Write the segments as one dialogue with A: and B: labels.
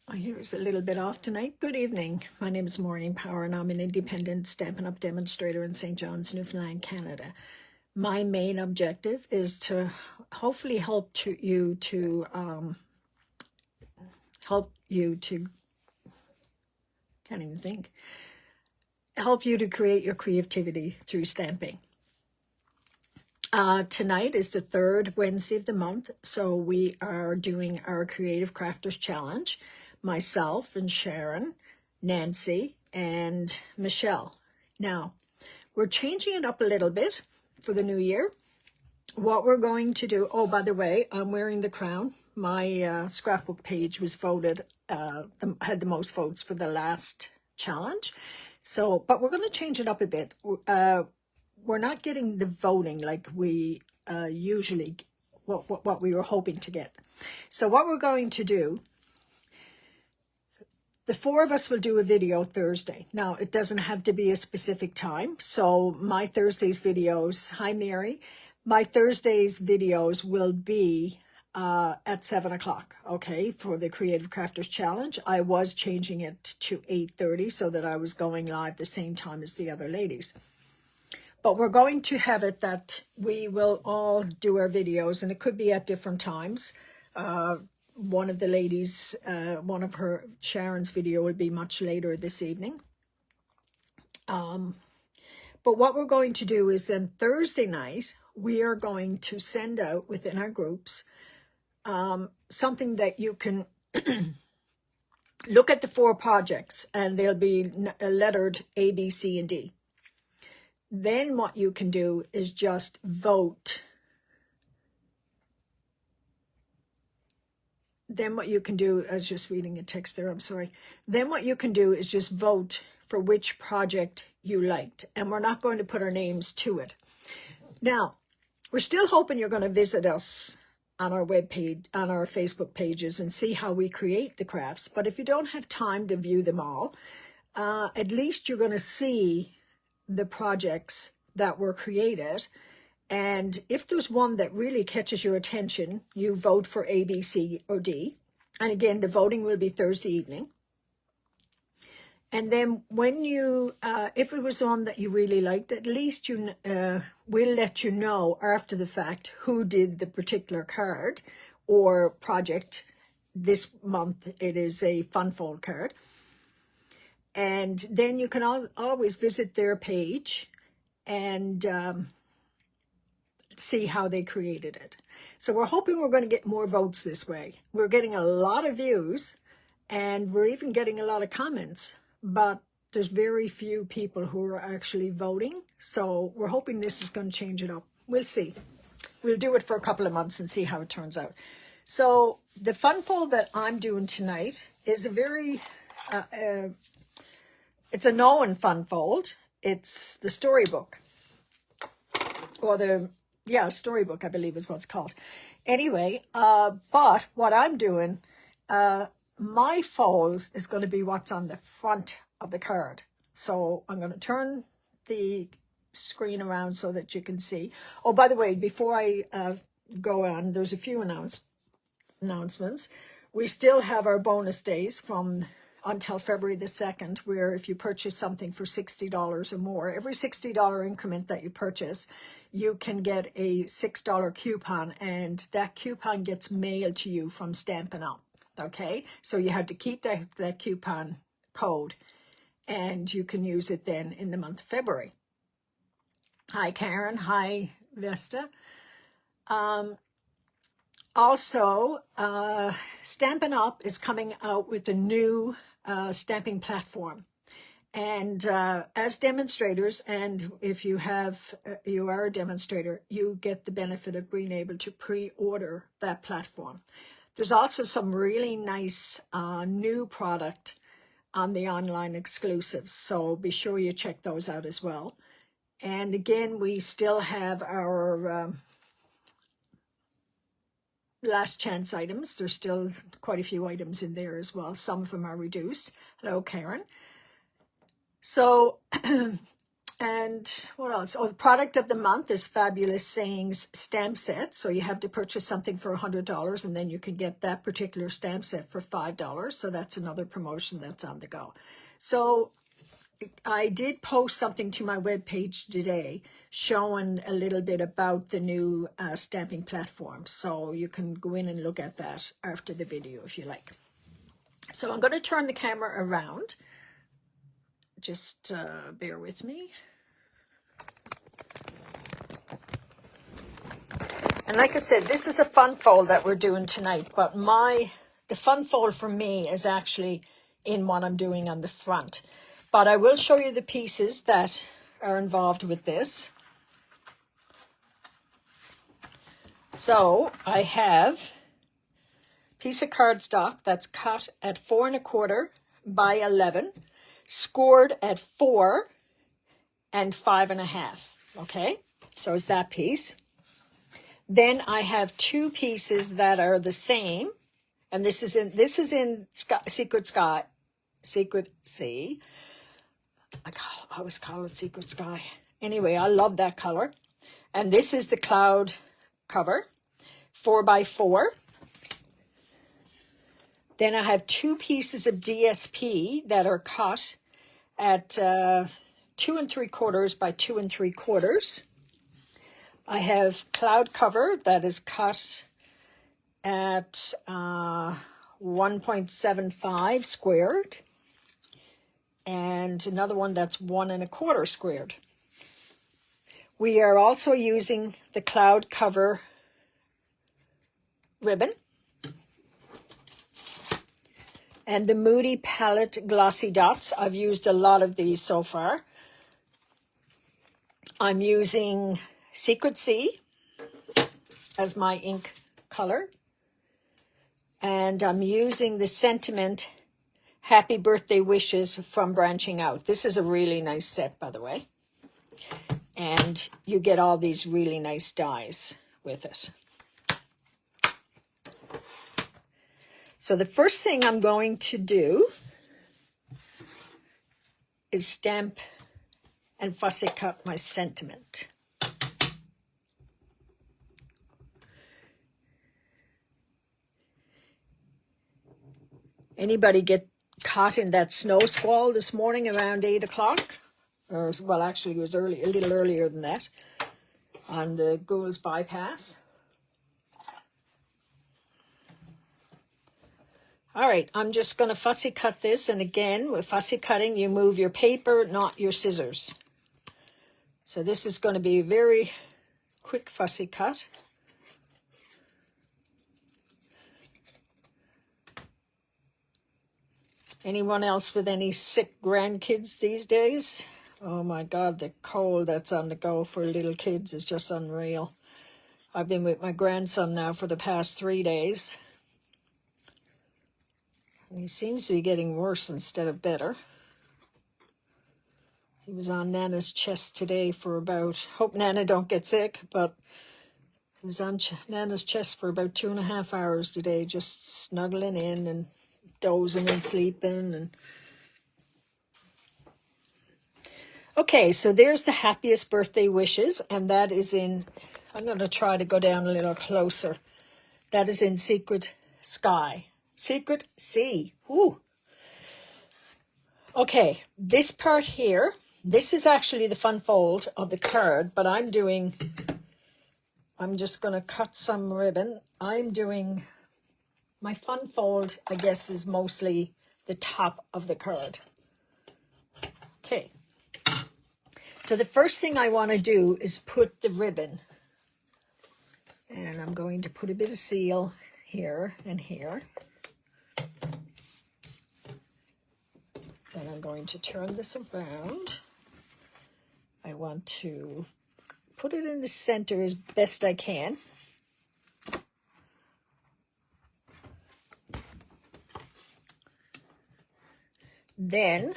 A: My hair is a little bit off tonight. Good evening. My name is Maureen Power and I'm an independent Stampin' Up! Demonstrator in St. John's, Newfoundland, Canada. My main objective is to hopefully help you to create your creativity through stamping. Tonight is the third Wednesday of the month, so we are doing our Creative Crafters Challenge. Myself and Sharon, Nancy, and Michelle. Now, we're changing it up a little bit for the new year. What we're going to do, oh, by the way, I'm wearing the crown. My scrapbook page was voted, had the most votes for the last challenge. So, but we're going to change it up a bit. We're not getting the voting like we usually, what we were hoping to get. So what we're going to do, the four of us will do a video Thursday. Now, it doesn't have to be a specific time. So my Thursday's videos, hi Mary, my Thursday's videos will be at 7 o'clock, okay, for the Creative Crafters Challenge. I was changing it to 8:30 so that I was going live the same time as the other ladies. But we're going to have it that we will all do our videos, and it could be at different times. One of the ladies, Sharon's video will be much later this evening. But what we're going to do is then Thursday night, we are going to send out within our groups something that you can look at the four projects, and they'll be lettered A, B, C, and D. Then what you can do is just vote. Then what you can do, I was just reading a text there, I'm sorry. Then what you can do is just vote for which project you liked. And we're not going to put our names to it. Now, we're still hoping you're going to visit us on our webpage, on our Facebook pages, and see how we create the crafts. But if you don't have time to view them all, at least you're going to see the projects that were created. And if there's one that really catches your attention, you vote for A, B, C, or D. And again, the voting will be Thursday evening. And then when you, if it was one that you really liked, at least we'll let you know after the fact who did the particular card or project. This month, it is a fun fold card. And then you can always visit their page and see how they created it. So we're hoping we're going to get more votes this way. We're getting a lot of views and we're even getting a lot of comments, but there's very few people who are actually voting. So we're hoping this is going to change it up. We'll see. We'll do it for a couple of months and see how it turns out. So the fun fold that I'm doing tonight is a very, it's a known fun fold. It's the storybook, or the storybook, I believe is what it's called. Anyway, but what I'm doing, my folds is going to be what's on the front of the card. So I'm going to turn the screen around so that you can see. Oh, by the way, before I go on, there's a few announcements. We still have our bonus days from until February the 2nd, where if you purchase something for $60 or more, every $60 increment that you purchase, you can get a $6 coupon, and that coupon gets mailed to you from Stampin' Up! Okay, so you have to keep that coupon code, and you can use it then in the month of February. Hi, Karen. Hi, Vesta. Also, Stampin' Up! Is coming out with a new stamping platform. And as demonstrators, and if you are a demonstrator, you get the benefit of being able to pre-order that platform. There's also some really nice new product on the online exclusives, so be sure you check those out as well. And again, we still have our last chance items. There's still quite a few items in there as well. Some of them are reduced. Hello, Karen. So And what else? Oh, the product of the month is Fabulous Sayings stamp set. So you have to purchase something for $100 and then you can get that particular stamp set for $5. So that's another promotion that's on the go. So I did post something to my webpage today showing a little bit about the new stamping platform. So you can go in and look at that after the video if you like. So I'm going to turn the camera around. Just bear with me. And like I said, this is a fun fold that we're doing tonight, but the fun fold for me is actually in what I'm doing on the front. But I will show you the pieces that are involved with this. So I have a piece of cardstock that's cut at 4 1/4 by 11, scored at 4 and 5 1/2. Okay, so it's that piece. Then I have 2 pieces that are the same, and this is in Secret Sea. I always call it Secret Sky. Anyway, I love that color. And this is the cloud cover, 4 by 4. Then I have 2 pieces of DSP that are cut at 2 3/4 by 2 3/4. I have cloud cover that is cut at 1.75 squared. And another one that's 1 1/4 squared. We are also using the cloud cover ribbon and the Moody Palette Glossy Dots. I've used a lot of these so far. I'm using Secret Sea as my ink color. And I'm using the Sentiment Happy Birthday Wishes from Branching Out. This is a really nice set, by the way. And you get all these really nice dies with it. So the first thing I'm going to do is stamp and fussy cut my Sentiment. Anybody get caught in that snow squall this morning around 8 o'clock? Or, well, actually it was early, a little earlier than that, on the Gould's Bypass. All right, I'm just going to fussy cut this. And again, with fussy cutting, you move your paper, not your scissors. So this is going to be a very quick fussy cut. Anyone else with any sick grandkids these days? Oh my God, the cold that's on the go for little kids is just unreal. I've been with my grandson now for the past 3 days. And he seems to be getting worse instead of better. He was on Nana's chest today for about, hope Nana don't get sick, but he was on Nana's chest for about 2.5 hours today, just snuggling in and dozing and sleeping. And okay, so there's the Happiest Birthday Wishes, and that is in, I'm going to try to go down a little closer. That is in Secret Sky. Secret Sea. Ooh. Okay, this part here, this is actually the fun fold of the card, but I'm just going to cut some ribbon. I'm doing, my fun fold, I guess, is mostly the top of the card. Okay. So the first thing I want to do is put the ribbon. And I'm going to put a bit of seal here and here. Then I'm going to turn this around. I want to put it in the center as best I can. Then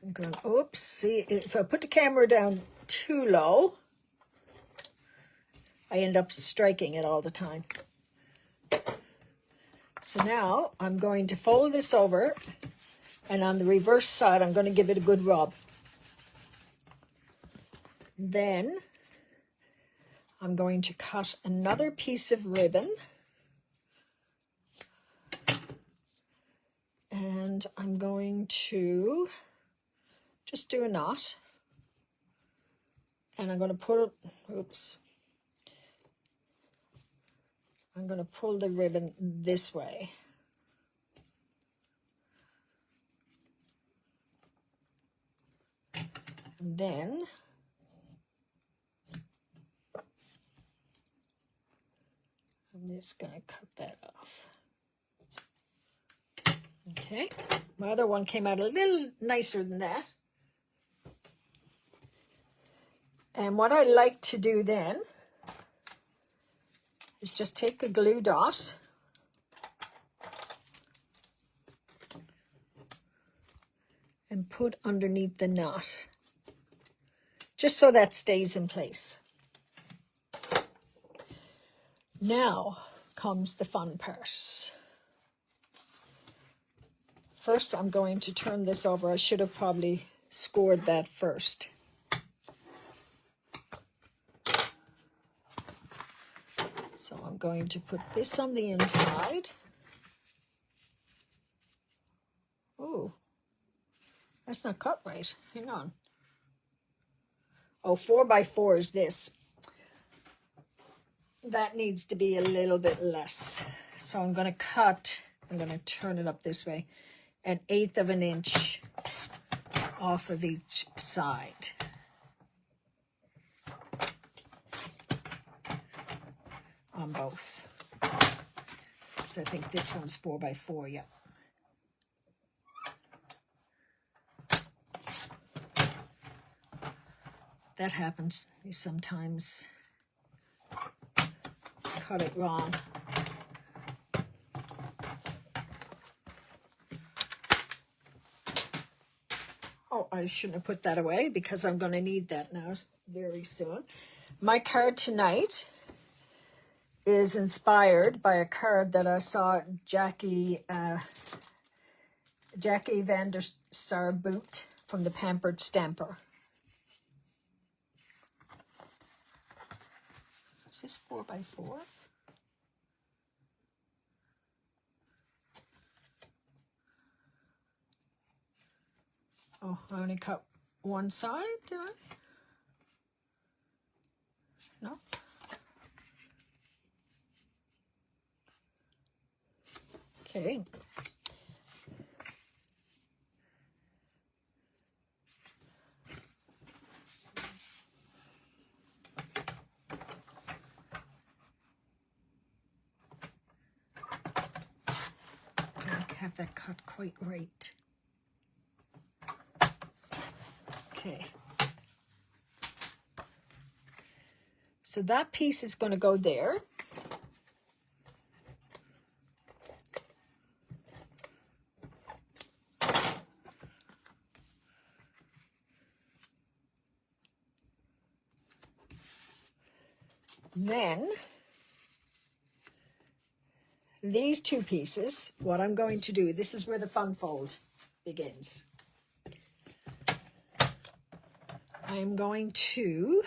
A: I'm going, oops, see, if I put the camera down too low, I end up striking it all the time. So now I'm going to fold this over And on the reverse side, I'm going to give it a good rub. Then I'm going to cut another piece of ribbon. And I'm going to just do a knot. And I'm going to pull, I'm going to pull the ribbon this way. And then I'm just going to cut that off. Okay, my other one came out a little nicer than that. And what I like to do then is just take a glue dot and put underneath the knot, just so that stays in place. Now comes the fun part. First, I'm going to turn this over. I should have probably scored that first. So I'm going to put this on the inside. Oh, that's not cut right. Hang on. Oh, 4x4 is this. That needs to be a little bit less. So I'm going to cut, I'm going to turn it up this way, 1/8 of an inch off of each side. On both. So I think this one's 4x4, yeah. That happens. You sometimes cut it wrong. Oh, I shouldn't have put that away because I'm going to need that now very soon. My card tonight is inspired by a card that I saw Jackie Vandersar-boot from the Pampered Stamper. Is this 4x4? Oh, I only cut one side, did I? No? Okay. Don't have that cut quite right. Okay. So that piece is going to go there. Then these two pieces, what I'm going to do, this is where the fun fold begins. I'm going to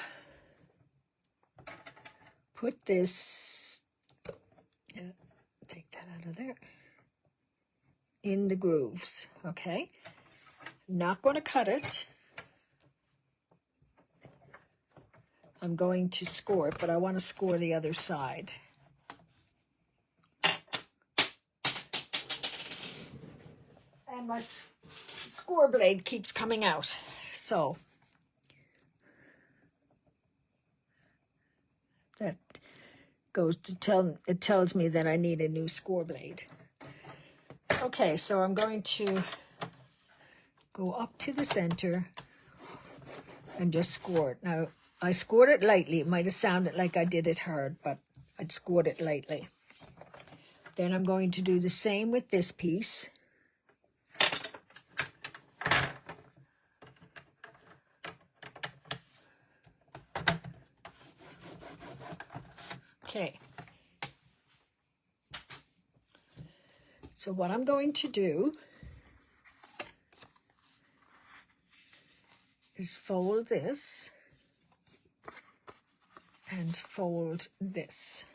A: put this, take that out of there, in the grooves, okay? Not going to cut it. I'm going to score it, but I want to score the other side. And my score blade keeps coming out, so that goes to it tells me that I need a new score blade. Okay, so I'm going to go up to the center and just score it. Now, I scored it lightly. It might have sounded like I did it hard, but I scored it lightly. Then I'm going to do the same with this piece. Okay. So what I'm going to do is fold this and fold this.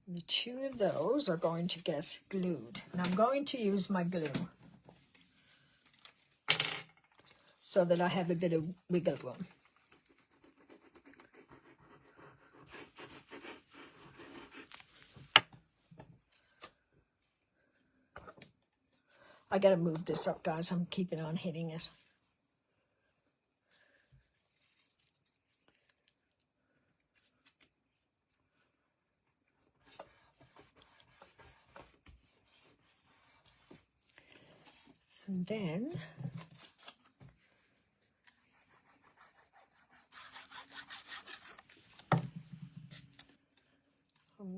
A: The two of those are going to get glued. And I'm going to use my glue so that I have a bit of wiggle room. I gotta move this up, guys. I'm keeping on hitting it. And then I'm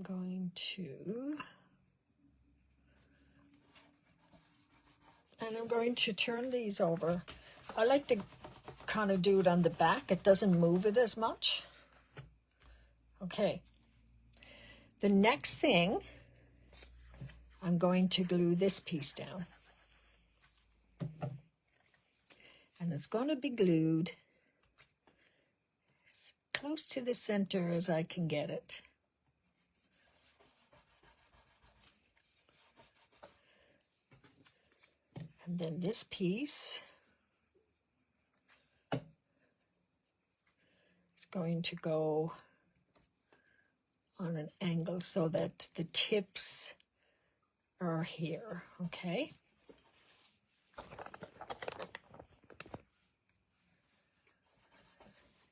A: going to turn these over. I like to kind of do it on the back. It doesn't move it as much. Okay. The next thing, I'm going to glue this piece down. And it's going to be glued as close to the center as I can get it. And then this piece is going to go on an angle so that the tips are here, okay?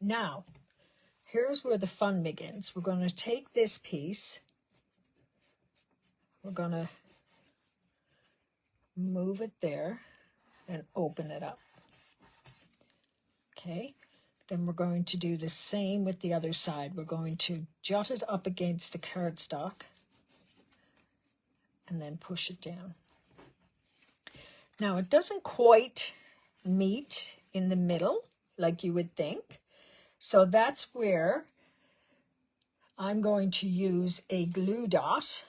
A: Now, here's where the fun begins. We're going to take this piece, we're going to move it there and open it up. Okay, then we're going to do the same with the other side. We're going to jut it up against the cardstock and then push it down. Now, it doesn't quite meet in the middle like you would think. So that's where I'm going to use a glue dot.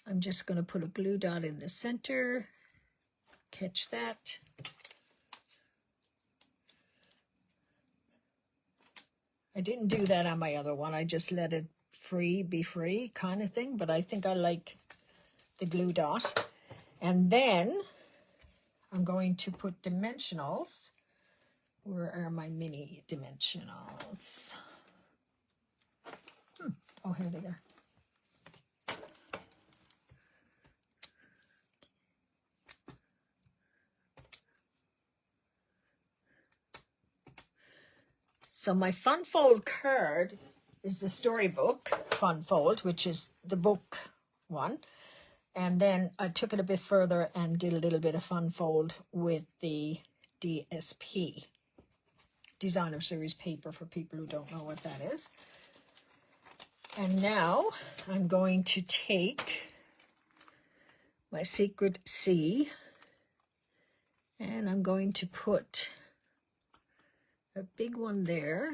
A: I'm just going to put a glue dot in the center. Catch that. I didn't do that on my other one. I just let it be free kind of thing. But I think I like the glue dot. And then I'm going to put dimensionals. Where are my mini dimensionals? Oh, here they are. So my Fun Fold card is the storybook Fun Fold, which is the book one. And then I took it a bit further and did a little bit of Fun Fold with the DSP, Designer Series paper, for people who don't know what that is. And now I'm going to take my Secret C and I'm going to put a big one there.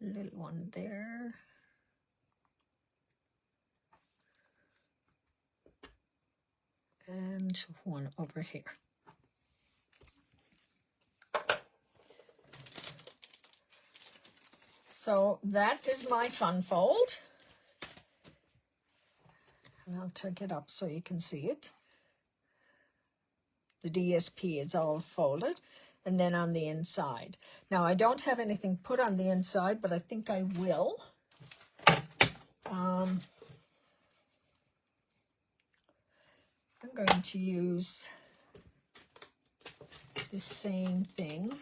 A: Little one there. And one over here. So that is my Fun Fold. And I'll take it up so you can see it. The DSP is all folded. And then on the inside. Now, I don't have anything put on the inside, but I think I will. I'm going to use the same thing.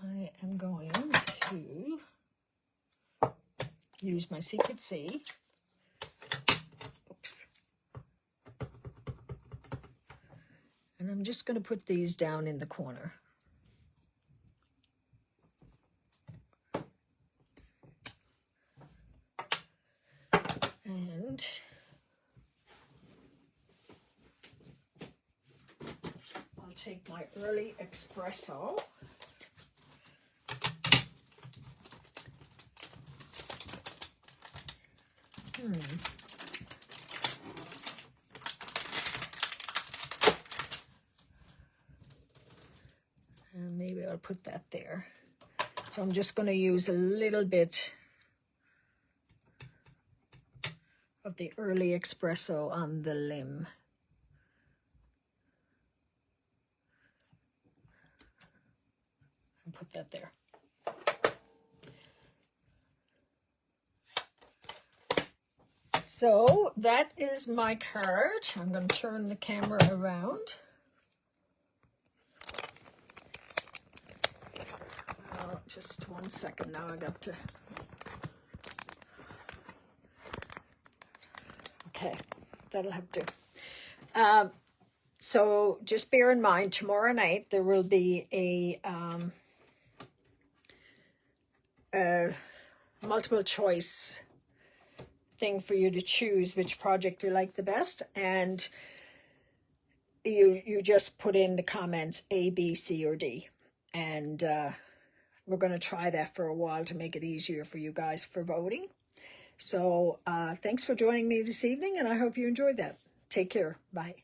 A: I am going to use my Secret C. And I'm just going to put these down in the corner. my early espresso. And maybe I'll put that there. So I'm just going to use a little bit of the early espresso on the limb. And put that there. So that is my card. I'm going to turn the camera around. Just 1 second now, I got to... Okay, that'll have to. So just bear in mind, tomorrow night there will be a multiple choice thing for you to choose which project you like the best, and you just put in the comments A, B, C, or D, and we're going to try that for a while to make it easier for you guys for voting. So thanks for joining me this evening, and I hope you enjoyed that. Take care. Bye.